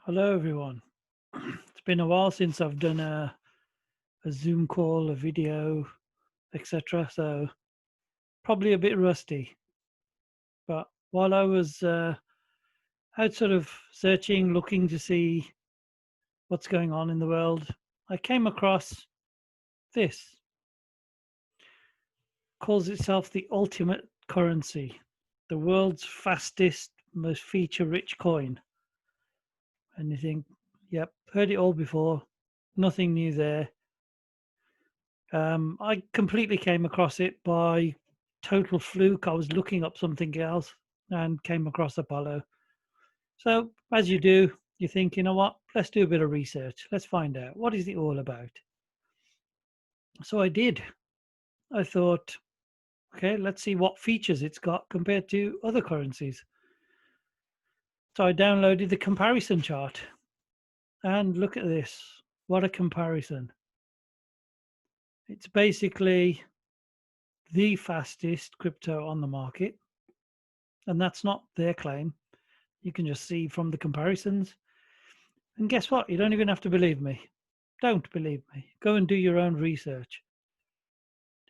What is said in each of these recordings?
Hello, everyone. It's been a while since I've done a Zoom call, a video, etc. So probably a bit rusty. But while I was out sort of searching, looking to see what's going on in the world, I came across this. Calls itself the ultimate currency, the world's fastest, most feature-rich coin. And you think, yep, heard it all before. Nothing new there. I completely came across it by total fluke. I was looking up something else and came across Apollo. So, as you do, you think, you know what? Let's do a bit of research. Let's find out what is it all about. So I did. I thought, okay, let's see what features it's got compared to other currencies. So I downloaded the comparison chart and look at this. What a comparison. It's basically the fastest crypto on the market. And that's not their claim. You can just see from the comparisons. And guess what? You don't even have to believe me. Don't believe me. Go and do your own research.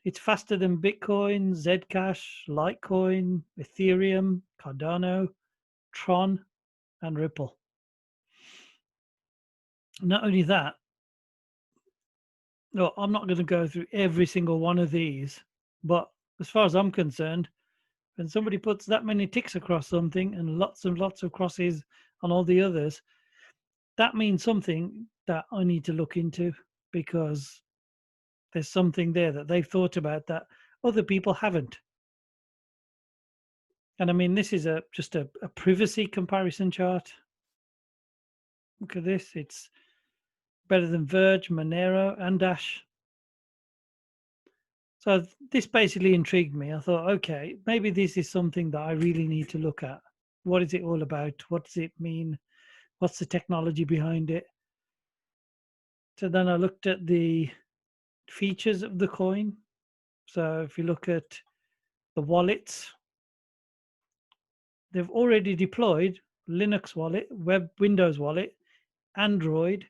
It's faster than Bitcoin, Zcash, Litecoin, Ethereum, Cardano, Tron, and Ripple. Not only that, no, I'm not going to go through every single one of these, but as far as I'm concerned, when somebody puts that many ticks across something and lots of crosses on all the others, that means something that I need to look into because there's something there that they've thought about that other people haven't. And I mean, this is just a privacy comparison chart. Look at this. It's better than Verge, Monero, and Dash. So this basically intrigued me. I thought, okay, maybe this is something that I really need to look at. What is it all about? What does it mean? What's the technology behind it? So then I looked at the features of the coin. So if you look at the wallets, they've already deployed Linux wallet, Windows wallet, Android,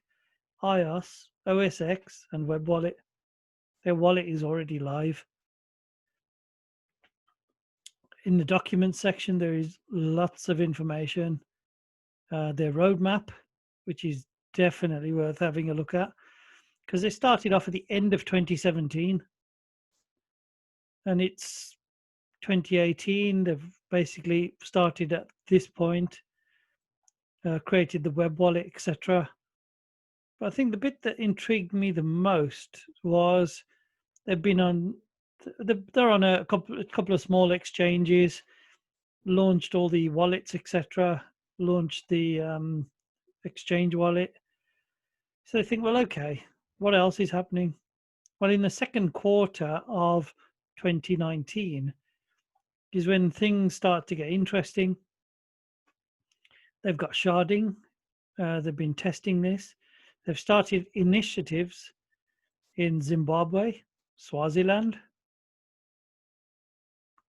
iOS, OS X, and web wallet. Their wallet is already live. In the documents section, there is lots of information. Their roadmap, which is definitely worth having a look at, because they started off at the end of 2017, and it's 2018. They've basically started at this point, created the web wallet, etc. But I think the bit that intrigued me the most was they've been on, they're on a couple of small exchanges, launched all the wallets, etc. Launched the exchange wallet. So they think, well, okay, what else is happening? Well, in the second quarter of 2019 is when things start to get interesting. They've got sharding. They've been testing this. They've started initiatives in Zimbabwe, Swaziland,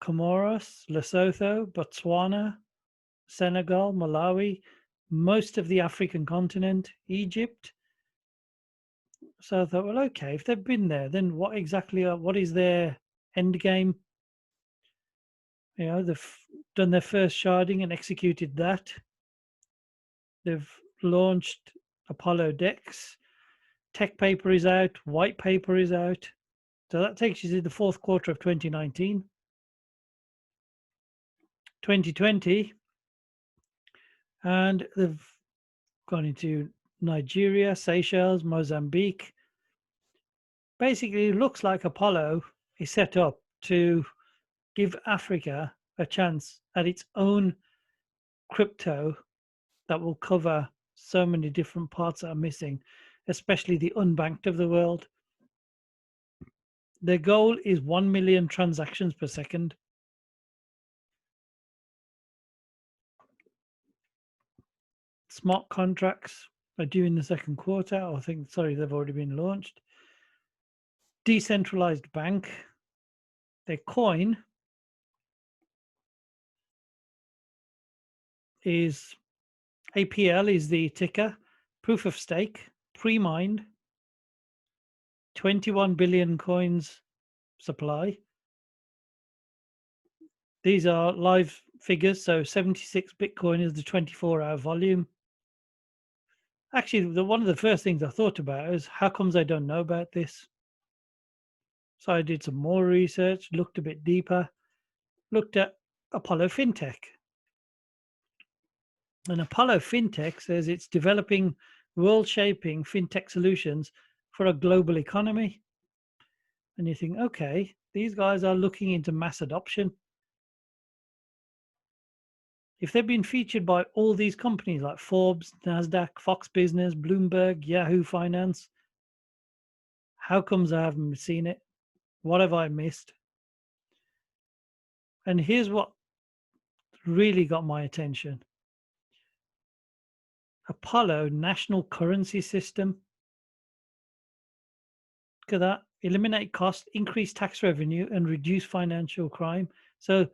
Comoros, Lesotho, Botswana, Senegal, Malawi, most of the African continent, Egypt. So I thought, well, okay, if they've been there, then what is their end game? You know, they've done their first sharding and executed that. They've launched Apollo Dex. Tech paper is out. White paper is out. So that takes you to the fourth quarter of 2019. 2020, and they've gone into Nigeria, Seychelles, Mozambique. Basically, it looks like Apollo is set up to give Africa a chance at its own crypto that will cover so many different parts that are missing, especially the unbanked of the world. Their goal is 1 million transactions per second. Smart contracts are due in the second quarter. I think, sorry, they've already been launched. Decentralized bank. Their coin is APL is the ticker, proof of stake, pre-mined, 21 billion coins supply. These are live figures, so 76 Bitcoin is the 24-hour volume. Actually, one of the first things I thought about is how comes I don't know about this? So I did some more research, looked a bit deeper, looked at Apollo Fintech. And Apollo Fintech says it's developing world-shaping fintech solutions for a global economy. And you think, okay, these guys are looking into mass adoption. If they've been featured by all these companies like Forbes, NASDAQ, Fox Business, Bloomberg, Yahoo Finance, how comes I haven't seen it? What have I missed? And here's what really got my attention. Apollo National Currency System. Look at that. Eliminate cost, increase tax revenue, and reduce financial crime. So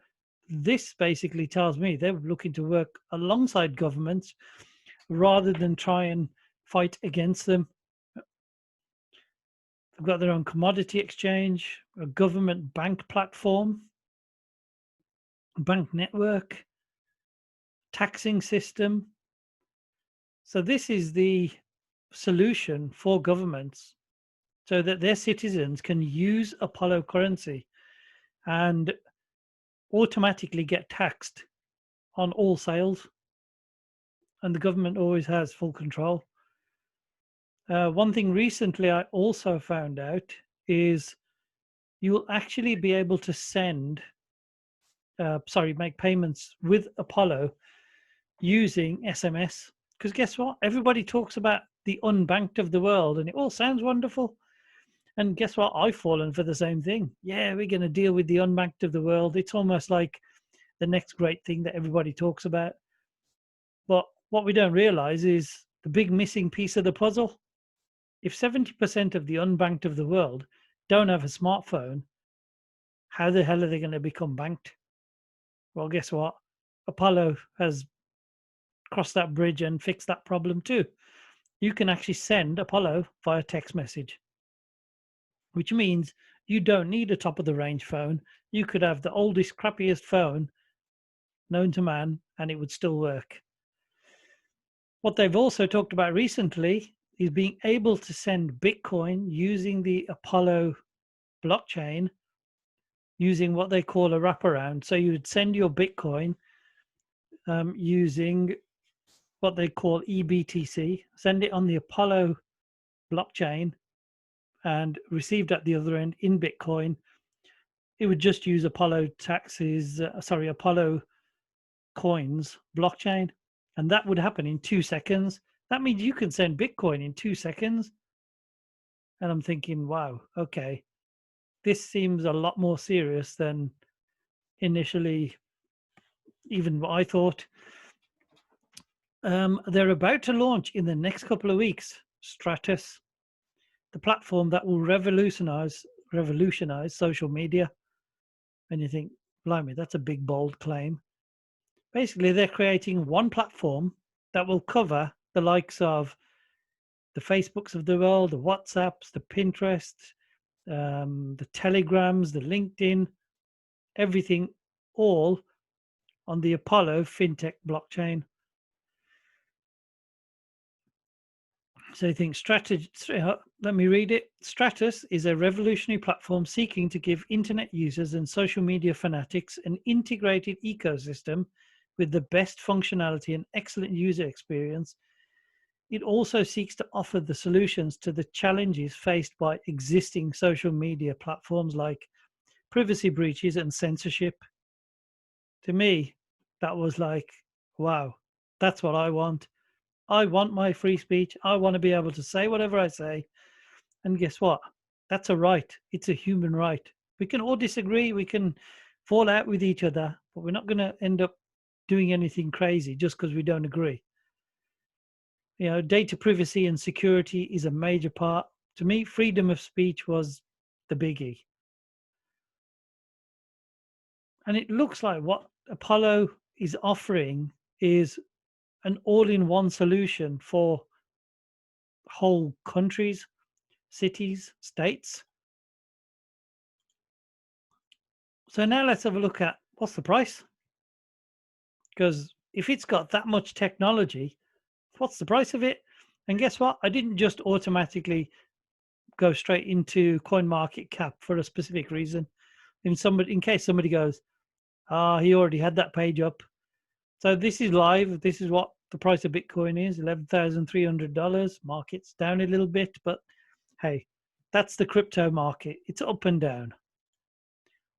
this basically tells me they're looking to work alongside governments rather than try and fight against them. They've got their own commodity exchange, a government bank platform, bank network, taxing system. So this is the solution for governments so that their citizens can use Apollo currency and automatically get taxed on all sales. And the government always has full control. One thing recently I also found out is you will actually be able to make payments with Apollo using SMS. Because guess what? Everybody talks about the unbanked of the world and it all sounds wonderful. And guess what? I've fallen for the same thing. Yeah, we're going to deal with the unbanked of the world. It's almost like the next great thing that everybody talks about. But what we don't realize is the big missing piece of the puzzle. If 70% of the unbanked of the world don't have a smartphone, how the hell are they going to become banked? Well, guess what? Apollo has crossed that bridge and fixed that problem too. You can actually send Apollo via text message, which means you don't need a top of the range phone. You could have the oldest, crappiest phone known to man and it would still work. What they've also talked about recently is being able to send Bitcoin using the Apollo blockchain using what they call a wraparound. So you would send your Bitcoin using what they call eBTC, send it on the Apollo blockchain and received at the other end in Bitcoin. It would just use Apollo Apollo coins blockchain. And that would happen in 2 seconds. That means you can send Bitcoin in 2 seconds. And I'm thinking, wow, okay, this seems a lot more serious than initially even what I thought. They're about to launch in the next couple of weeks Stratus, the platform that will revolutionize social media. And you think, blimey, that's a big bold claim. Basically, they're creating one platform that will cover the likes of the Facebooks of the world, the WhatsApps, the Pinterest, the Telegrams, the LinkedIn, everything, all on the Apollo Fintech blockchain. So you think let me read it. Stratus is a revolutionary platform seeking to give internet users and social media fanatics an integrated ecosystem with the best functionality and excellent user experience. It also seeks to offer the solutions to the challenges faced by existing social media platforms like privacy breaches and censorship. To me, that was like, wow, that's what I want. I want my free speech. I want to be able to say whatever I say. And guess what? That's a right. It's a human right. We can all disagree. We can fall out with each other, but we're not going to end up doing anything crazy just because we don't agree. You know, data privacy and security is a major part. To me, freedom of speech was the biggie. And it looks like what Apollo is offering is an all-in-one solution for whole countries, cities, states. So now let's have a look at what's the price. Because if it's got that much technology, what's the price of it? And guess what? I didn't just automatically go straight into CoinMarketCap for a specific reason. In case somebody goes, he already had that page up. So this is live. This is what the price of Bitcoin is, $11,300. Market's down a little bit, but hey, that's the crypto market. It's up and down.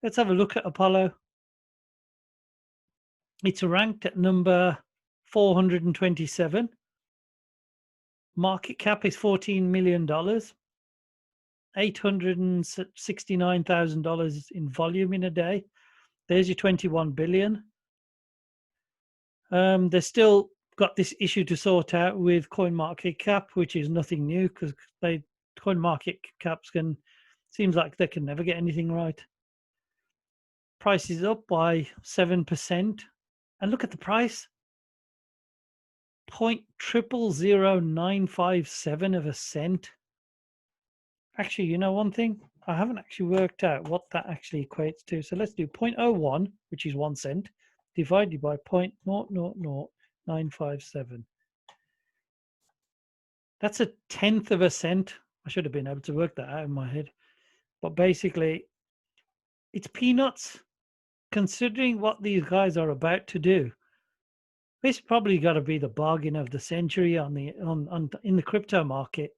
Let's have a look at Apollo. It's ranked at number 427. Market cap is $14 million. $869,000 in volume in a day. There's your 21 billion. They're still got this issue to sort out with CoinMarketCap, which is nothing new because CoinMarketCaps seems like they can never get anything right. Price is up by 7%, and look at the price, 0.000957 of a cent. Actually, you know one thing, I haven't actually worked out what that actually equates to. So let's do 0.01, which is 1 cent, divided by 0.000957. That's a tenth of a cent. I should have been able to work that out in my head. But basically, it's peanuts considering what these guys are about to do. This probably got to be the bargain of the century in the crypto market.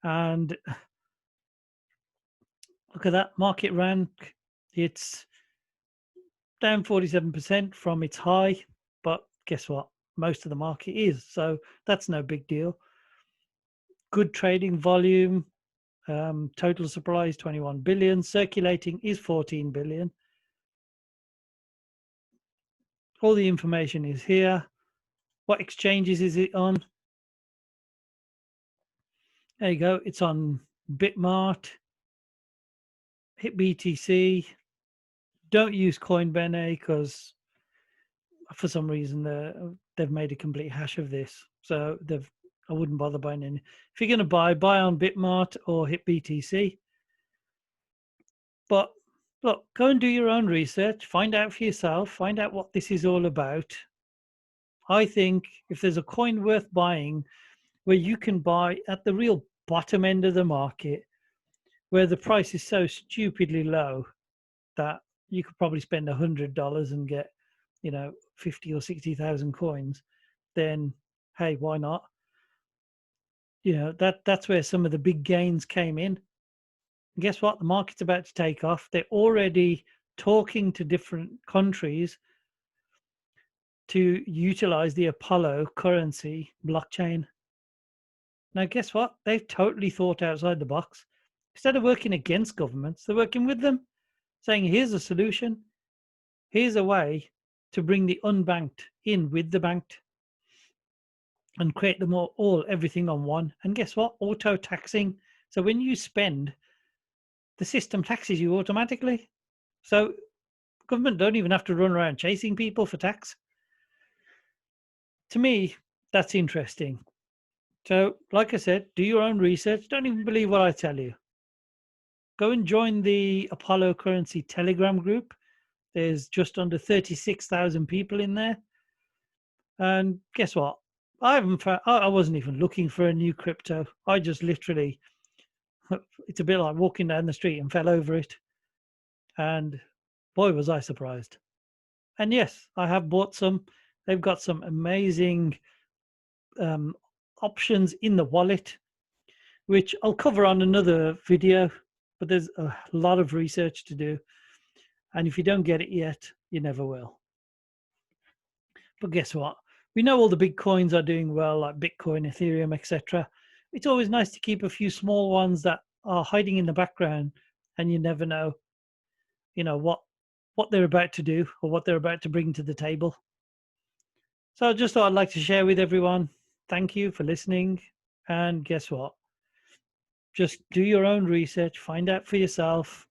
And look at that market rank. It's down 47% from its high, but guess what? Most of the market is, so that's no big deal. Good trading volume. Total supply is 21 billion. Circulating is 14 billion. All the information is here. What exchanges is it on? There you go. It's on Bitmart, HitBTC. Don't use Coinbene because for some reason they've made a complete hash of this. So I wouldn't bother buying any. If you're going to buy on Bitmart or HitBTC. But look, go and do your own research. Find out for yourself. Find out what this is all about. I think if there's a coin worth buying where you can buy at the real bottom end of the market, where the price is so stupidly low that you could probably spend $100 and get, 50 or 60,000 coins, then hey, why not? That's where some of the big gains came in. And guess what? The market's about to take off. They're already talking to different countries to utilize the Apollo currency blockchain. Now, guess what? They've totally thought outside the box. Instead of working against governments, they're working with them, saying, here's a solution. Here's a way to bring the unbanked in with the banked and create them everything on one. And guess what? Auto taxing. So when you spend, the system taxes you automatically. So government don't even have to run around chasing people for tax. To me, that's interesting. So, like I said, do your own research. Don't even believe what I tell you. Go and join the Apollo Currency Telegram group. There's just under 36,000 people in there. And guess what? I wasn't even looking for a new crypto. I just literally, it's a bit like walking down the street and fell over it. And boy, was I surprised. And yes, I have bought some. They've got some amazing options in the wallet, which I'll cover on another video, but there's a lot of research to do. And if you don't get it yet, you never will. But guess what? We know all the big coins are doing well, like Bitcoin, Ethereum, etc. It's always nice to keep a few small ones that are hiding in the background, and you never know, what they're about to do or what they're about to bring to the table. So I just thought I'd like to share with everyone. Thank you for listening. And guess what? Just do your own research, find out for yourself,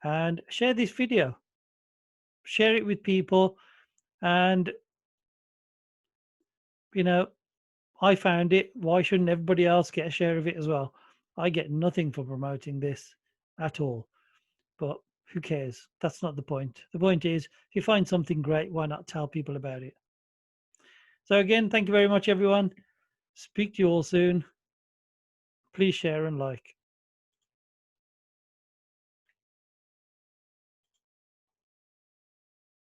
and share this video. Share it with people. And you know, I found it. Why shouldn't everybody else get a share of it as well? I get nothing for promoting this at all. But who cares? That's not the point. The point is, if you find something great, why not tell people about it? So, again, thank you very much, everyone. Speak to you all soon. Please share and like.